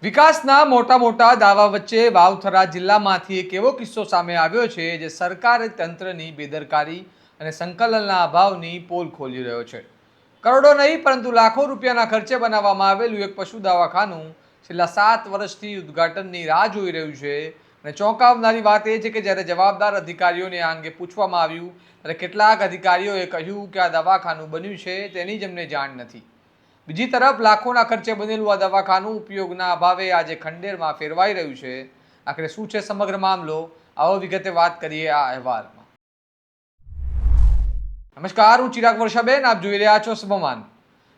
વિકાસના મોટા મોટા દાવા વચ્ચે વાવથરા જિલ્લામાંથી એક એવો કિસ્સો સામે આવ્યો છે જે સરકારી તંત્રની બેદરકારી અને સંકલનના અભાવની પોલ ખોલી રહ્યો છે. કરોડો નહીં પરંતુ લાખો રૂપિયાના ખર્ચે બનાવવામાં આવેલું એક પશુ દવાખાનું છેલ્લા 7 વર્ષથી ઉદ્ઘાટનની રાહ જોઈ રહ્યું છે. અને ચોંકાવનારી વાત એ છે કે જ્યારે જવાબદાર અધિકારીઓને આ અંગે પૂછવામાં આવ્યું ત્યારે કેટલાક અધિકારીઓએ કહ્યું કે આ દવાખાનું બન્યું છે તેની જ અમને જાણ નથી. બીજી તરફ લાખોના ખર્ચે બનેલું આ દવાખાનું ઉપયોગના અભાવે આજે ખંડેરમાં ફેરવાઈ રહ્યું છે. આખરે શું છે સમગ્ર મામલો, આવો વિગતે વાત કરીએ આ અહેવાલમાં. નમસ્કાર, હું ચિરાગ વર્ષાબેન, આપ જોઈ રહ્યા છો સ્વમાન.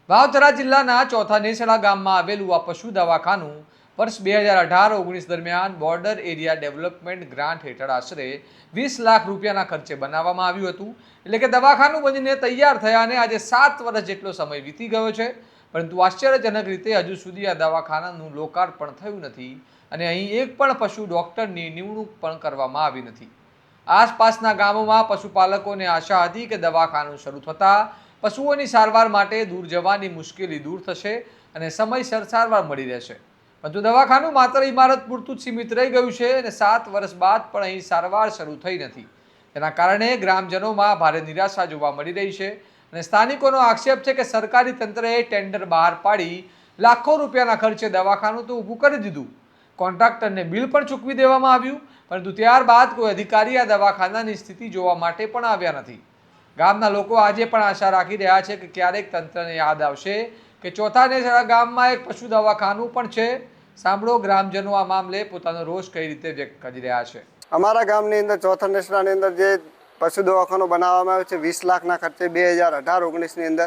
વાવથરા જિલ્લાના ચોથા નેસડા ગામમાં આવેલું આ પશુ દવાખાનું વર્ષ 2018-19 દરમિયાન બોર્ડર એરિયા ડેવલપમેન્ટ ગ્રાન્ટ હેઠળ આશરે 20 લાખ રૂપિયાના ખર્ચે બનાવવામાં આવ્યું હતું. એટલે કે દવાખાનું બનીને તૈયાર થયાને આજે 7 વર્ષ જેટલો સમય વીતી ગયો છે, પરંતુ આશ્ચર્યજનક રીતે હજુ સુધી આ દવાખાનાનું લોકાર્પણ થયું નથી અને અહીં એક પણ પશુ ડોક્ટરની નિમણૂક પણ કરવામાં આવી નથી. આસપાસના ગામોમાં પશુપાલકોને આશા હતી કે દવાખાનું શરૂ થતાં પશુઓની સારવાર માટે દૂર જવાની મુશ્કેલી દૂર થશે અને સમયસર સારવાર મળી રહેશે, પરંતુ દવાખાનું માત્ર ઇમારત પૂરતું જ સીમિત રહી ગયું છે અને 7 વર્ષ બાદ પણ અહીં સારવાર શરૂ થઈ નથી. તેના કારણે ગ્રામજનોમાં ભારે નિરાશા જોવા મળી રહી છે અને સ્થાનિકોનો આક્ષેપ છે કે સરકારી તંત્રએ ટેન્ડર બહાર પાડી લાખો રૂપિયાના ખર્ચે દવાખાનું તો ઊભું કરી દીધું, કોન્ટ્રાક્ટરને બિલ પણ ચૂકવી દેવામાં આવ્યું, પરંતુ ત્યારબાદ કોઈ અધિકારી આ દવાખાનાની સ્થિતિ જોવા માટે પણ આવ્યા નથી. ગામના લોકો આજે પણ આશા રાખી રહ્યા છે કે ક્યારેક તંત્રને યાદ આવશે કે ચોથા નેસડા ગામમાં એક પશુ દવાખાનું પણ છે. સાંભળો ગ્રામજનો આ મામલે પોતાનો રોષ કઈ રીતે વ્યક્ત કરી રહ્યા છે. અમારા ગામની અંદર ચોથા નેસડાની અંદર જે પશુ દવાખાનું બનાવવામાં આવ્યું છે 20 લાખના ખર્ચે 2018-19ની અંદર,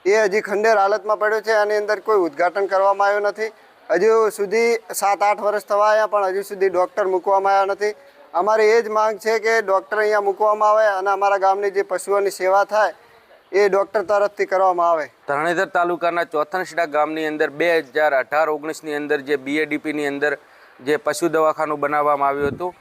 એ હજી ખંડેર હાલતમાં પડ્યો છે. આની અંદર કોઈ ઉદ્ઘાટન કરવામાં આવ્યું નથી. હજુ સુધી 7-8 વર્ષ થવા આવ્યા પણ હજુ સુધી ડૉક્ટર મૂકવામાં આવ્યા નથી. અમારી એ જ માંગ છે કે ડૉક્ટર અહીંયા મૂકવામાં આવે અને અમારા ગામની જે પશુઓની સેવા થાય એ ડૉક્ટર તરફથી કરવામાં આવે. ધરણીધર તાલુકાના ચોથા નેસડા ગામની અંદર 2018-19ની અંદર જે BADPની અંદર જે પશુ દવાખાનું બનાવવામાં આવ્યું હતું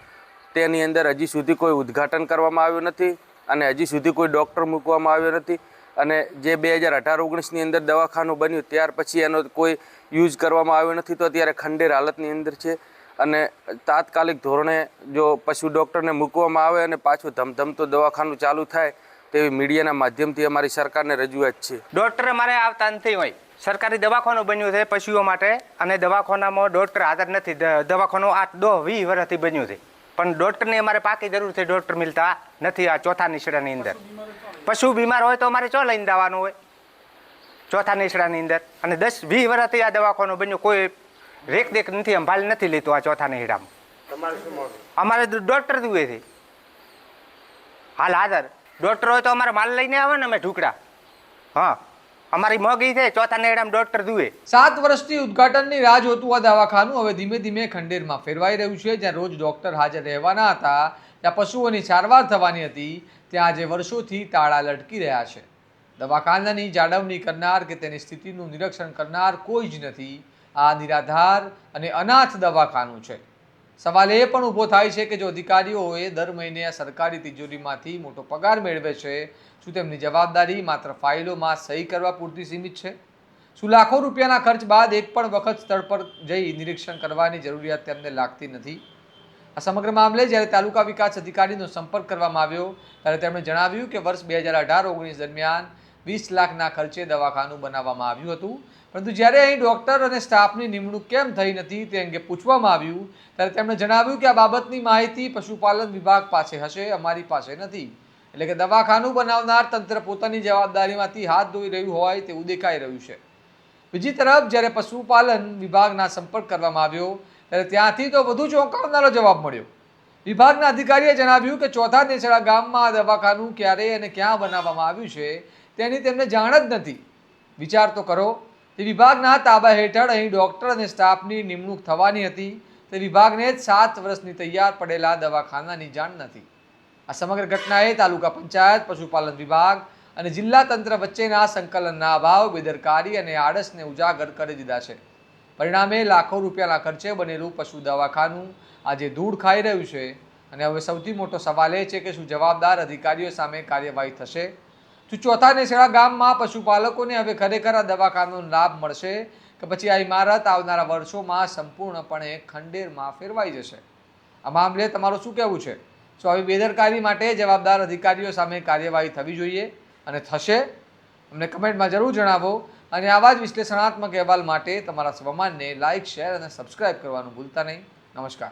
તેની અંદર હજી સુધી કોઈ ઉદ્ઘાટન કરવામાં આવ્યું નથી અને હજી સુધી કોઈ ડૉક્ટર મૂકવામાં આવ્યો નથી. અને જે 2018-19ની અંદર દવાખાનું બન્યું ત્યાર પછી એનો કોઈ યુઝ કરવામાં આવ્યો નથી, તો અત્યારે ખંડેર હાલતની અંદર છે. અને તાત્કાલિક ધોરણે જો પશુ ડૉક્ટરને મૂકવામાં આવે અને પાછું ધમધમતું દવાખાનું ચાલુ થાય તેવી મીડિયાના માધ્યમથી અમારી સરકારને રજૂઆત છે. ડૉક્ટર અમારે આવતા નથી હોય. સરકારી દવાખાનું બન્યું છે પશુઓ માટે અને દવાખાનામાં ડૉક્ટર હાજર નથી. દવાખાનું 8-20 વર્ષથી બન્યું છે પણ ડૉક્ટરની અમારે પાકી જરૂર છે. ડૉક્ટર મિલતા નથી આ ચોથા નેસડાની અંદર. પશુ બીમાર હોય તો અમારે ચો લઈને જવાનું હોય ચોથા નેસડાની અંદર. અને 10-20 વર્ષથી આ દવાખાનું બન્યું, કોઈ રેખદેખ નથી, સંભાળ નથી લીધું આ ચોથા નેસડામાં. અમારે ડૉક્ટર જુએ છે હાલ હાજર. ડૉક્ટર હોય તો અમારે માલ લઈને આવે ને અમે ઢુકડા. હા, અમારી મગી છે ચોથા નેસડામાં ડૉક્ટર જુએ. 7 વર્ષથી ઉદ્ઘાટનની રાહ જોતું આ દવાખાનું હવે ધીમે ધીમે ખંડેરમાં ફેરવાઈ રહ્યું છે. જ્યાં રોજ ડોક્ટર હાજર રહેવાના હતા, ત્યાં પશુઓની સારવાર થવાની હતી, ત્યાં આજે વર્ષોથી તાળા લટકી રહ્યા છે. દવાખાનાની જાળવણી કરનાર કે તેની સ્થિતિનું નિરીક્ષણ કરનાર કોઈ જ નથી. આ નિરાધાર અને અનાથ દવાખાનું છે. સવાલ એ પણ ઊભો થાય છે કે જો અધિકારીઓએ દર મહિને આ સરકારી તિજોરીમાંથી મોટો પગાર મેળવે છે, શું તેમની જવાબદારી માત્ર ફાઇલોમાં સહી કરવા પૂરતી સીમિત છે? શું લાખો રૂપિયાના ખર્ચ બાદ એક પણ વખત સ્થળ પર જઈ નિરીક્ષણ કરવાની જરૂરિયાત તેમને લાગતી નથી? આ સમગ્ર મામલે જ્યારે તાલુકા વિકાસ અધિકારીનો સંપર્ક કરવામાં આવ્યો ત્યારે તેમણે જણાવ્યું કે વર્ષ 2018-19 દરમિયાન 20 લાખના ખર્ચે દવાખાનું બનાવવામાં આવ્યું હતું, પરંતુ જ્યારે અહીં ડૉક્ટર અને સ્ટાફની નિમણૂક કેમ થઈ નથી તે અંગે પૂછવામાં આવ્યું ત્યારે તેમણે જણાવ્યું કે આ બાબતની માહિતી પશુપાલન વિભાગ પાસે હશે, અમારી પાસે નથી. એટલે કે દવાખાનું બનાવનાર તંત્ર પોતાની જવાબદારીમાંથી હાથ ધોઈ રહ્યું હોય તેવું દેખાઈ રહ્યું છે. બીજી તરફ જ્યારે પશુપાલન વિભાગના સંપર્ક કરવામાં આવ્યો ત્યારે ત્યાંથી તો વધુ ચોંકાવનારો જવાબ મળ્યો. વિભાગના અધિકારીએ જણાવ્યું કે ચોથા નેસડા ગામમાં આ દવાખાનું ક્યારે અને ક્યાં બનાવવામાં આવ્યું છે તેની તેમને જાણ જ નથી. વિચાર તો કરો, તે વિભાગના તાબા હેઠળ અહીં ડૉક્ટર અને સ્ટાફની નિમણૂક થવાની હતી, તે વિભાગને જ 7 વર્ષની તૈયાર પડેલા દવાખાનાની જાણ નથી. આ સમગ્ર ઘટનાએ તાલુકા પંચાયત, પશુપાલન વિભાગ અને જિલ્લા તંત્ર વચ્ચેના સંકલનના અભાવ, બેદરકારી અને આળસને ઉજાગર કરી દીધા છે. પરિણામે લાખો રૂપિયાના ખર્ચે બનેલું પશુ દવાખાનું આજે ધૂળ ખાઈ રહ્યું છે. અને હવે સૌથી મોટો સવાલ એ છે કે શું જવાબદાર અધિકારીઓ સામે કાર્યવાહી થશે? શું ચોથા નેસડા ગામમાં પશુપાલકોને હવે ખરેખર આ દવાખાનાનો લાભ મળશે કે કે પછી આ ઇમારત આવનારા વર્ષોમાં સંપૂર્ણપણે ખંડેરમાં ફેરવાઈ જશે? આ મામલે તમારું શું કહેવું છે? શું આવી બેદરકારી માટે જવાબદાર અધિકારીઓ સામે કાર્યવાહી થવી જોઈએ અને થશે? અમને કમેન્ટમાં જરૂર જણાવો અને આવા જ વિશ્લેષણાત્મક અહેવાલ માટે તમારા સ્વમાનને લાઇક, શેર અને સબસ્ક્રાઇબ કરવાનું ભૂલતા નહીં. નમસ્કાર.